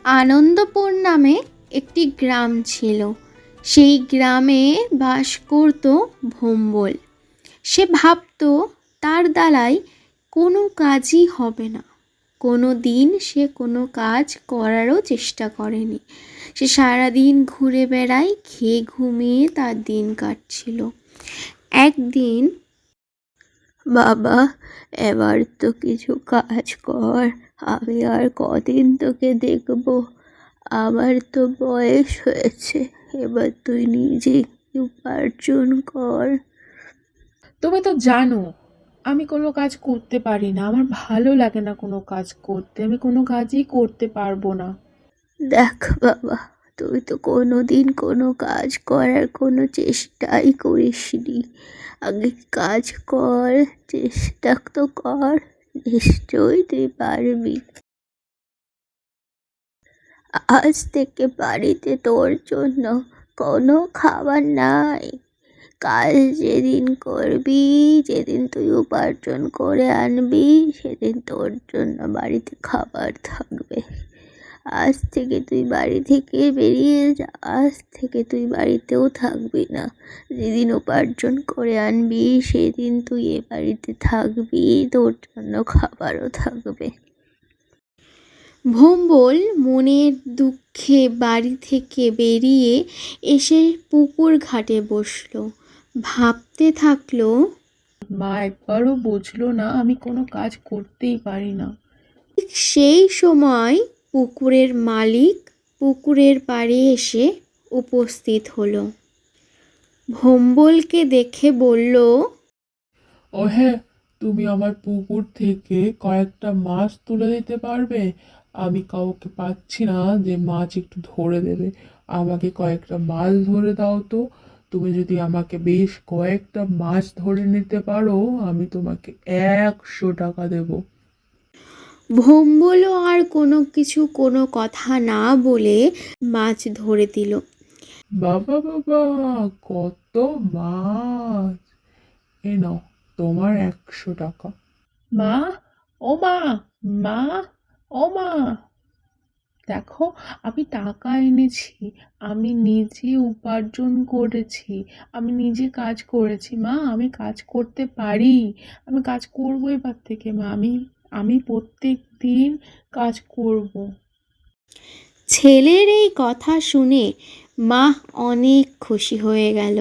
আনন্দপুর নামে একটি গ্রাম ছিল। সেই গ্রামে বাস করত ভোম্বল। সে ভাবত তার দ্বারাই কোনো কাজই হবে না। কোনো দিন সে কোনো কাজ করারও চেষ্টা করেনি। সে সারাদিন ঘুরে বেড়ায়, খেয়ে ঘুমিয়ে তার দিন কাটছিল। একদিন, বাবা, এবার তো কিছু কাজ কর, আমি আর কদিন তোকে দেখবো, আমার তো বয়স হয়েছে, এবার তুই নিজে উপার্জন কর। তুমি তো জানো আমি কোনো কাজ করতে পারি না, আমার ভালো লাগে না কোনো কাজ করতে, আমি কোনো কাজই করতে পারবো না। দেখ বাবা, তুই তো কোনোদিন কোনো কাজ করার কোনো চেষ্টাই করিসনি। আগে কাজ কর, চেষ্টা তো কর, নিশ্চয়ই তুই পারবি। আজ থেকে বাড়িতে তোর জন্য কোনো খাবার নাই। কাজ যেদিন করবি, যেদিন তুই উপার্জন করে আনবি, সেদিন তোর জন্য বাড়িতে খাবার থাকবে। আজ থেকে তুই বাড়ি থেকে বেরিয়ে যা, আজ থেকে তুই বাড়িতেও থাকবি না। যেদিন উপার্জন করে আনবি সেদিন তুই এ বাড়িতে থাকবি, তোর জন্য খাবারও থাকবে। ভোম্বল মনের দুঃখে বাড়ি থেকে বেরিয়ে এসে পুকুর ঘাটে বসলো। ভাবতে থাকলো, মা একবারও বুঝলো না আমি কোনো কাজ করতেই পারি না। ঠিক সেই সময় পুকুরের মালিক পুকুরের পাড়ে এসে উপস্থিত হলো। ভোম্বলকে দেখে বলল, ও হ্যাঁ, তুমি আমার পুকুর থেকে কয়েকটা মাছ তুলে দিতে পারবে? আমি কাউকে পাচ্ছি না যে মাছ একটু ধরে দেবে। আমাকে কয়েকটা মাছ ধরে দাও তো। তুমি যদি আমাকে বেশ কয়েকটা মাছ ধরে নিতে পারো, আমি তোমাকে 100 টাকা দেবো। ভোম্বলও আর কোনো কথা না বলে মাছ ধরে দিল। বাবা বাবা, কত মাছ! এ নাও তোমার 100 টাকা। মা, ও মা, মা, ও মা, দেখো আমি টাকা এনেছি, আমি নিজে উপার্জন করেছি, আমি নিজে কাজ করেছি মা, আমি কাজ করতে পারি, আমি কাজ করবো এবার থেকে মা, আমি প্রত্যেক দিন কাজ করব। ছেলের এই কথা শুনে মা অনেক খুশি হয়ে গেল।